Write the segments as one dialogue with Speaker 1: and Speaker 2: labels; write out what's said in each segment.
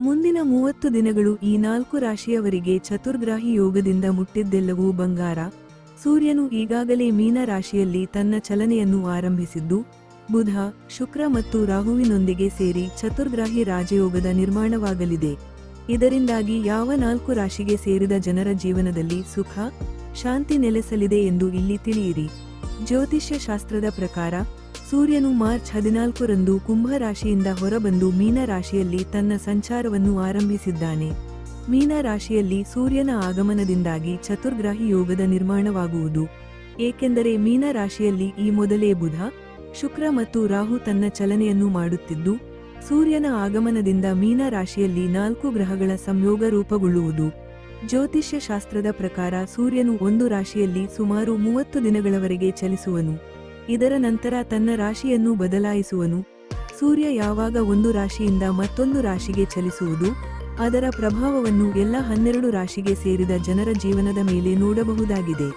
Speaker 1: ಮುಂದಿನ 30 ದಿನಗಳು ಈ 4 ರಾಶಿಯವರಿಗೆ ಚತುರ್ಗ್ರಾಹಿ ಯೋಗದಿಂದ ಮುಟ್ಟಿದ್ದೆಲ್ಲವೂ ಬಂಗಾರ. ಸೂರ್ಯನು ಈಗಾಗಲೇ ಮೀನ ರಾಶಿಯಲ್ಲಿ ತನ್ನ ಚಲನೆಯನ್ನು ಆರಂಭಿಸಿದ್ದು, ಬುಧ, ಶುಕ್ರ ಮತ್ತು ರಾಹುವಿನೊಂದಿಗೆ ಸೇರಿ ಚತುರ್ಗ್ರಾಹಿ ರಾಜಯೋಗದ ನಿರ್ಮಾಣವಾಗಲಿದೆ. ಇದರಿಂದಾಗಿ ಯಾವ 4 ರಾಶಿಗೆ ಸೇರಿದ ಜನರ ಜೀವನದಲ್ಲಿ ಸುಖ, ಶಾಂತಿ ನೆಲೆಸಲಿದೆ ಎಂದು ಇಲ್ಲಿ ತಿಳಿಯಿರಿ. ಜ್ಯೋತಿಷ್ಯ ಶಾಸ್ತ್ರದ ಪ್ರಕಾರ ಸೂರ್ಯನು ಮಾರ್ಚ್ 14ರಂದು ಕುಂಭ ರಾಶಿಯಿಂದ ಹೊರಬಂದು ಮೀನ ರಾಶಿಯಲ್ಲಿ ತನ್ನ ಸಂಚಾರವನ್ನು ಆರಂಭಿಸಿದ್ದಾನೆ. ಮೀನ ರಾಶಿಯಲ್ಲಿ ಸೂರ್ಯನ ಆಗಮನದಿಂದಾಗಿ ಚತುರ್ಗ್ರಾಹಿ ಯೋಗದ ನಿರ್ಮಾಣವಾಗುವುದು. ಏಕೆಂದರೆ ಮೀನ ರಾಶಿಯಲ್ಲಿ ಈ ಮೊದಲೇ ಬುಧ, ಶುಕ್ರ ಮತ್ತು ರಾಹು ತನ್ನ ಚಲನೆಯನ್ನು ಮಾಡುತ್ತಿದ್ದು, ಸೂರ್ಯನ ಆಗಮನದಿಂದ ಮೀನ ರಾಶಿಯಲ್ಲಿ 4 ಗ್ರಹಗಳ ಸಂಯೋಗ ರೂಪುಗೊಳ್ಳುವುದು. ಜ್ಯೋತಿಷ್ಯ ಶಾಸ್ತ್ರದ ಪ್ರಕಾರ ಸೂರ್ಯನು ಒಂದು ರಾಶಿಯಲ್ಲಿ ಸುಮಾರು 30 ದಿನಗಳವರೆಗೆ ಚಲಿಸುವನು. ಇದರ ನಂತರ ತನ್ನ ರಾಶಿಯನ್ನು ಬದಲಾಯಿಸುವನು. ಸೂರ್ಯ ಯಾವಾಗ ಒಂದು ರಾಶಿಯಿಂದ ಮತ್ತೊಂದು ರಾಶಿಗೆ ಚಲಿಸುವುದು, ಅದರ ಪ್ರಭಾವವನ್ನು ಎಲ್ಲ 12 ರಾಶಿಗೆ ಸೇರಿದ ಜನರ ಜೀವನದ ಮೇಲೆ ನೋಡಬಹುದಾಗಿದೆ.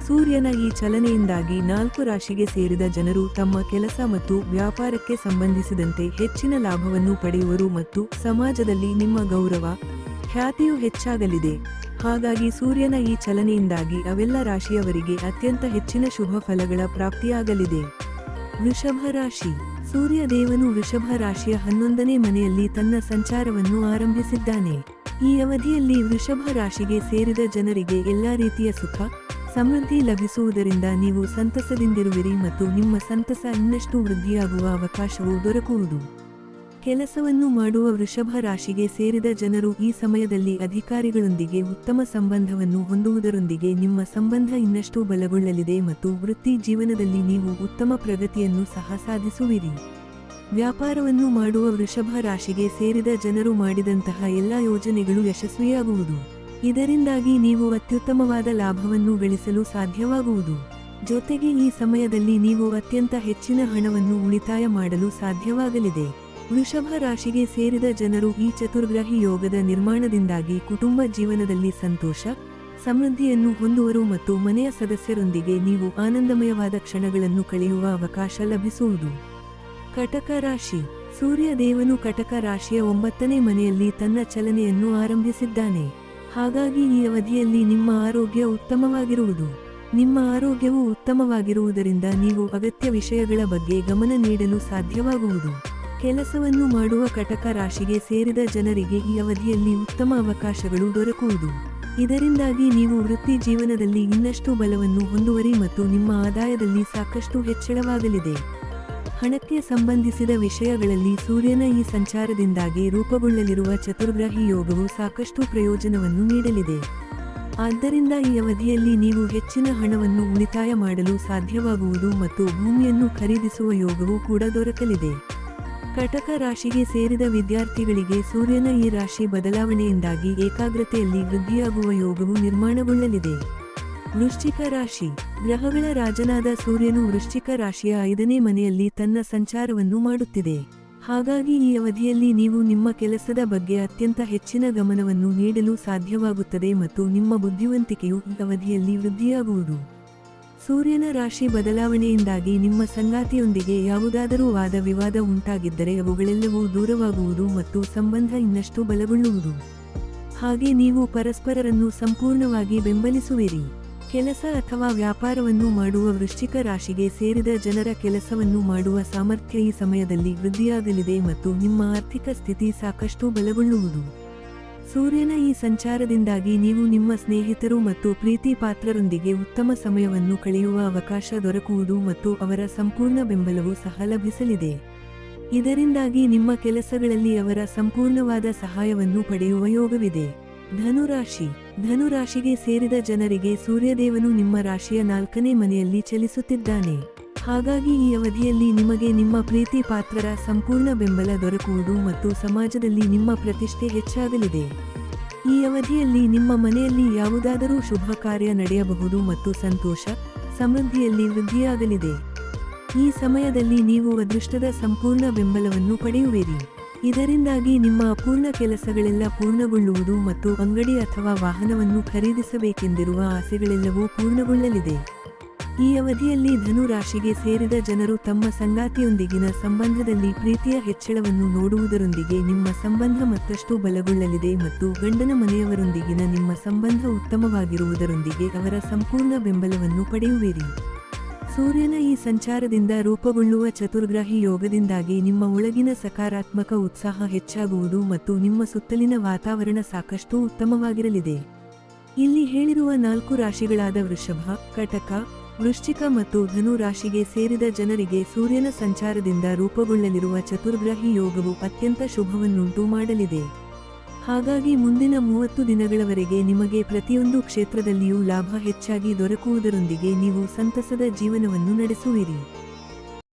Speaker 1: ಸೂರ್ಯನ ಈ ಚಲನೆಯಿಂದಾಗಿ 4 ರಾಶಿಗೆ ಸೇರಿದ ಜನರು ತಮ್ಮ ಕೆಲಸ ಮತ್ತು ವ್ಯಾಪಾರಕ್ಕೆ ಸಂಬಂಧಿಸಿದಂತೆ ಹೆಚ್ಚಿನ ಲಾಭವನ್ನು ಪಡೆಯುವರು ಮತ್ತು ಸಮಾಜದಲ್ಲಿ ನಿಮ್ಮ ಗೌರವ, ಖ್ಯಾತಿಯು ಹೆಚ್ಚಾಗಲಿದೆ. ಹಾಗಾಗಿ ಸೂರ್ಯನ ಈ ಚಲನೆಯಿಂದಾಗಿ ಅವೆಲ್ಲ ರಾಶಿಯವರಿಗೆ ಅತ್ಯಂತ ಹೆಚ್ಚಿನ ಶುಭ ಫಲಗಳ ಪ್ರಾಪ್ತಿಯಾಗಲಿದೆ. ವೃಷಭ ರಾಶಿ. ಸೂರ್ಯ ದೇವನು ವೃಷಭ ರಾಶಿಯ 11ನೇ ಮನೆಯಲ್ಲಿ ತನ್ನ ಸಂಚಾರವನ್ನು ಆರಂಭಿಸಿದ್ದಾನೆ. ಈ ಅವಧಿಯಲ್ಲಿ ವೃಷಭ ರಾಶಿಗೆ ಸೇರಿದ ಜನರಿಗೆ ಎಲ್ಲಾ ರೀತಿಯ ಸುಖ, ಸಮೃದ್ಧಿ ಲಭಿಸುವುದರಿಂದ ನೀವು ಸಂತಸದಿಂದಿರುವಿರಿ ಮತ್ತು ನಿಮ್ಮ ಸಂತಸ ಇನ್ನಷ್ಟು ವೃದ್ಧಿಯಾಗುವ ಅವಕಾಶವೂ ದೊರಕುವುದು. ಕೆಲಸವನ್ನು ಮಾಡುವ ವೃಷಭ ರಾಶಿಗೆ ಸೇರಿದ ಜನರು ಈ ಸಮಯದಲ್ಲಿ ಅಧಿಕಾರಿಗಳೊಂದಿಗೆ ಉತ್ತಮ ಸಂಬಂಧವನ್ನು ಹೊಂದುವುದರೊಂದಿಗೆ ನಿಮ್ಮ ಸಂಬಂಧ ಇನ್ನಷ್ಟು ಬಲಗೊಳ್ಳಲಿದೆ ಮತ್ತು ವೃತ್ತಿ ಜೀವನದಲ್ಲಿ ನೀವು ಉತ್ತಮ ಪ್ರಗತಿಯನ್ನು ಸಹ ಸಾಧಿಸುವಿರಿ. ವ್ಯಾಪಾರವನ್ನು ಮಾಡುವ ವೃಷಭ ರಾಶಿಗೆ ಸೇರಿದ ಜನರು ಮಾಡಿದಂತಹ ಎಲ್ಲ ಯೋಜನೆಗಳು ಯಶಸ್ವಿಯಾಗುವುದು. ಇದರಿಂದಾಗಿ ನೀವು ಅತ್ಯುತ್ತಮವಾದ ಲಾಭವನ್ನು ಗಳಿಸಲು ಸಾಧ್ಯವಾಗುವುದು. ಜೊತೆಗೆ ಈ ಸಮಯದಲ್ಲಿ ನೀವು ಅತ್ಯಂತ ಹೆಚ್ಚಿನ ಹಣವನ್ನು ಉಳಿತಾಯ ಮಾಡಲು ಸಾಧ್ಯವಾಗಲಿದೆ. ವೃಷಭ ರಾಶಿಗೆ ಸೇರಿದ ಜನರು ಈ ಚತುರ್ಗ್ರಾಹಿ ಯೋಗದ ನಿರ್ಮಾಣದಿಂದಾಗಿ ಕುಟುಂಬ ಜೀವನದಲ್ಲಿ ಸಂತೋಷ, ಸಮೃದ್ಧಿಯನ್ನು ಹೊಂದುವರು ಮತ್ತು ಮನೆಯ ಸದಸ್ಯರೊಂದಿಗೆ ನೀವು ಆನಂದಮಯವಾದ ಕ್ಷಣಗಳನ್ನು ಕಳೆಯುವ ಅವಕಾಶ ಲಭಿಸುವುದು. ಕಟಕ ರಾಶಿ. ಸೂರ್ಯ ದೇವನು ಕಟಕ ರಾಶಿಯ 9ನೇ ಮನೆಯಲ್ಲಿ ತನ್ನ ಚಲನೆಯನ್ನು ಆರಂಭಿಸಿದ್ದಾನೆ. ಹಾಗಾಗಿ ಈ ಅವಧಿಯಲ್ಲಿ ನಿಮ್ಮ ಆರೋಗ್ಯ ಉತ್ತಮವಾಗಿರುವುದು. ನಿಮ್ಮ ಆರೋಗ್ಯವು ಉತ್ತಮವಾಗಿರುವುದರಿಂದ ನೀವು ಅಗತ್ಯ ವಿಷಯಗಳ ಬಗ್ಗೆ ಗಮನ ನೀಡಲು ಸಾಧ್ಯವಾಗುವುದು. ಕೆಲಸವನ್ನು ಮಾಡುವ ಕಟಕ ರಾಶಿಗೆ ಸೇರಿದ ಜನರಿಗೆ ಈ ಅವಧಿಯಲ್ಲಿ ಉತ್ತಮ ಅವಕಾಶಗಳು ದೊರಕುವುದು. ಇದರಿಂದಾಗಿ ನೀವು ವೃತ್ತಿ ಜೀವನದಲ್ಲಿ ಇನ್ನಷ್ಟು ಬಲವನ್ನು ಹೊಂದುವರಿ ಮತ್ತು ನಿಮ್ಮ ಆದಾಯದಲ್ಲಿ ಸಾಕಷ್ಟು ಹೆಚ್ಚಳವಾಗಲಿದೆ. ಹಣಕ್ಕೆ ಸಂಬಂಧಿಸಿದ ವಿಷಯಗಳಲ್ಲಿ ಸೂರ್ಯನ ಈ ಸಂಚಾರದಿಂದಾಗಿ ರೂಪುಗೊಳ್ಳಲಿರುವ ಚತುರ್ಗ್ರಾಹಿ ಯೋಗವು ಸಾಕಷ್ಟು ಪ್ರಯೋಜನವನ್ನು ನೀಡಲಿದೆ. ಆದ್ದರಿಂದ ಈ ಅವಧಿಯಲ್ಲಿ ನೀವು ಹೆಚ್ಚಿನ ಹಣವನ್ನು ಉಳಿತಾಯ ಮಾಡಲು ಸಾಧ್ಯವಾಗುವುದು ಮತ್ತು ಭೂಮಿಯನ್ನು ಖರೀದಿಸುವ ಯೋಗವೂ ಕೂಡ ದೊರಕಲಿದೆ. ಕಟಕ ರಾಶಿಗೆ ಸೇರಿದ ವಿದ್ಯಾರ್ಥಿಗಳಿಗೆ ಸೂರ್ಯನ ಈ ರಾಶಿ ಬದಲಾವಣೆಯಿಂದಾಗಿ ಏಕಾಗ್ರತೆಯಲ್ಲಿ ವೃದ್ಧಿಯಾಗುವ ಯೋಗವು ನಿರ್ಮಾಣಗೊಳ್ಳಲಿದೆ. ವೃಶ್ಚಿಕ ರಾಶಿ. ಗ್ರಹಗಳ ರಾಜನಾದ ಸೂರ್ಯನು ವೃಶ್ಚಿಕ ರಾಶಿಯ 5ನೇ ಮನೆಯಲ್ಲಿ ತನ್ನ ಸಂಚಾರವನ್ನು ಮಾಡುತ್ತಿದೆ. ಹಾಗಾಗಿ ಈ ಅವಧಿಯಲ್ಲಿ ನೀವು ನಿಮ್ಮ ಕೆಲಸದ ಬಗ್ಗೆ ಅತ್ಯಂತ ಹೆಚ್ಚಿನ ಗಮನವನ್ನು ನೀಡಲು ಸಾಧ್ಯವಾಗುತ್ತದೆ ಮತ್ತು ನಿಮ್ಮ ಬುದ್ಧಿವಂತಿಕೆಯು ಈ ಅವಧಿಯಲ್ಲಿ ವೃದ್ಧಿಯಾಗುವುದು. ಸೂರ್ಯನ ರಾಶಿ ಬದಲಾವಣೆಯಿಂದಾಗಿ ನಿಮ್ಮ ಸಂಗಾತಿಯೊಂದಿಗೆ ಯಾವುದಾದರೂ ವಾದ ವಿವಾದ ಉಂಟಾಗಿದ್ದರೆ ಅವುಗಳೆಲ್ಲವೂ ದೂರವಾಗುವುದು ಮತ್ತು ಸಂಬಂಧ ಇನ್ನಷ್ಟು ಬಲಗೊಳ್ಳುವುದು. ಹಾಗೆ ನೀವು ಪರಸ್ಪರರನ್ನು ಸಂಪೂರ್ಣವಾಗಿ ಬೆಂಬಲಿಸುವಿರಿ. ಕೆಲಸ ಅಥವಾ ವ್ಯಾಪಾರವನ್ನು ಮಾಡುವ ವೃಶ್ಚಿಕ ರಾಶಿಗೆ ಸೇರಿದ ಜನರ ಕೆಲಸವನ್ನು ಮಾಡುವ ಸಾಮರ್ಥ್ಯ ಈ ಸಮಯದಲ್ಲಿ ವೃದ್ಧಿಯಾಗಲಿದೆ ಮತ್ತು ನಿಮ್ಮ ಆರ್ಥಿಕ ಸ್ಥಿತಿ ಸಾಕಷ್ಟು ಬಲಗೊಳ್ಳುವುದು. ಸೂರ್ಯನ ಈ ಸಂಚಾರದಿಂದಾಗಿ ನೀವು ನಿಮ್ಮ ಸ್ನೇಹಿತರು ಮತ್ತು ಪ್ರೀತಿ ಪಾತ್ರರೊಂದಿಗೆ ಉತ್ತಮ ಸಮಯವನ್ನು ಕಳೆಯುವ ಅವಕಾಶ ದೊರಕುವುದು ಮತ್ತು ಅವರ ಸಂಪೂರ್ಣ ಬೆಂಬಲವೂ ಸಹ ಲಭಿಸಲಿದೆ. ಇದರಿಂದಾಗಿ ನಿಮ್ಮ ಕೆಲಸಗಳಲ್ಲಿ ಅವರ ಸಂಪೂರ್ಣವಾದ ಸಹಾಯವನ್ನು ಪಡೆಯುವ ಯೋಗವಿದೆ. ಧನುರಾಶಿ. ಧನುರಾಶಿಗೆ ಸೇರಿದ ಜನರಿಗೆ ಸೂರ್ಯದೇವನು ನಿಮ್ಮ ರಾಶಿಯ 4ನೇ ಮನೆಯಲ್ಲಿ ಚಲಿಸುತ್ತಿದ್ದಾನೆ. ಹಾಗಾಗಿ ಈ ಅವಧಿಯಲ್ಲಿ ನಿಮಗೆ ನಿಮ್ಮ ಪ್ರೀತಿ ಪಾತ್ರರ ಸಂಪೂರ್ಣ ಬೆಂಬಲ ದೊರಕುವುದು ಮತ್ತು ಸಮಾಜದಲ್ಲಿ ನಿಮ್ಮ ಪ್ರತಿಷ್ಠೆ ಹೆಚ್ಚಾಗಲಿದೆ. ಈ ಅವಧಿಯಲ್ಲಿ ನಿಮ್ಮ ಮನೆಯಲ್ಲಿ ಯಾವುದಾದರೂ ಶುಭ ಕಾರ್ಯ ನಡೆಯಬಹುದು ಮತ್ತು ಸಂತೋಷ, ಸಮೃದ್ಧಿಯಲ್ಲಿ ವೃದ್ಧಿಯಾಗಲಿದೆ. ಈ ಸಮಯದಲ್ಲಿ ನೀವು ಅದೃಷ್ಟದ ಸಂಪೂರ್ಣ ಬೆಂಬಲವನ್ನು ಪಡೆಯುವಿರಿ. ಇದರಿಂದಾಗಿ ನಿಮ್ಮ ಅಪೂರ್ಣ ಕೆಲಸಗಳೆಲ್ಲ ಪೂರ್ಣಗೊಳ್ಳುವುದು ಮತ್ತು ಅಂಗಡಿ ಅಥವಾ ವಾಹನವನ್ನು ಖರೀದಿಸಬೇಕೆಂದಿರುವ ಆಸೆಗಳೆಲ್ಲವೂ ಪೂರ್ಣಗೊಳ್ಳಲಿದೆ. ಈ ಅವಧಿಯಲ್ಲಿ ಧನು ರಾಶಿಗೆ ಸೇರಿದ ಜನರು ತಮ್ಮ ಸಂಗಾತಿಯೊಂದಿಗಿನ ಸಂಬಂಧದಲ್ಲಿ ಪ್ರೀತಿಯ ಹೆಚ್ಚಳವನ್ನು ನೋಡುವುದರೊಂದಿಗೆ ನಿಮ್ಮ ಸಂಬಂಧ ಮತ್ತಷ್ಟು ಬಲಗೊಳ್ಳಲಿದೆ ಮತ್ತು ಗಂಡನ ಮನೆಯವರೊಂದಿಗಿನ ನಿಮ್ಮ ಸಂಬಂಧ ಉತ್ತಮವಾಗಿರುವುದರೊಂದಿಗೆ ಅವರ ಸಂಪೂರ್ಣ ಬೆಂಬಲವನ್ನು ಪಡೆಯುವಿರಿ. ಸೂರ್ಯನ ಈ ಸಂಚಾರದಿಂದ ರೂಪುಗೊಳ್ಳುವ ಚತುರ್ಗ್ರಾಹಿ ಯೋಗದಿಂದಾಗಿ ನಿಮ್ಮ ಒಳಗಿನ ಸಕಾರಾತ್ಮಕ ಉತ್ಸಾಹ ಹೆಚ್ಚಾಗುವುದು ಮತ್ತು ನಿಮ್ಮ ಸುತ್ತಲಿನ ವಾತಾವರಣ ಸಾಕಷ್ಟು ಉತ್ತಮವಾಗಿರಲಿದೆ. ಇಲ್ಲಿ ಹೇಳಿರುವ 4 ರಾಶಿಗಳಾದ ವೃಷಭ, ಕಟಕ, ವೃಶ್ಚಿಕ ಮತ್ತು ಧನು ರಾಶಿಗೆ ಸೇರಿದ ಜನರಿಗೆ ಸೂರ್ಯನ ಸಂಚಾರದಿಂದ ರೂಪುಗೊಳ್ಳಲಿರುವ ಚತುರ್ಗ್ರಾಹಿ ಯೋಗವು ಅತ್ಯಂತ ಶುಭವನ್ನುಂಟು ಮಾಡಲಿದೆ. ಹಾಗಾಗಿ ಮುಂದಿನ 30 ದಿನಗಳವರೆಗೆ ನಿಮಗೆ ಪ್ರತಿಯೊಂದು ಕ್ಷೇತ್ರದಲ್ಲಿಯೂ ಲಾಭ ಹೆಚ್ಚಾಗಿ ದೊರಕುವುದರೊಂದಿಗೆ ನೀವು ಸಂತಸದ ಜೀವನವನ್ನು ನಡೆಸುವಿರಿ.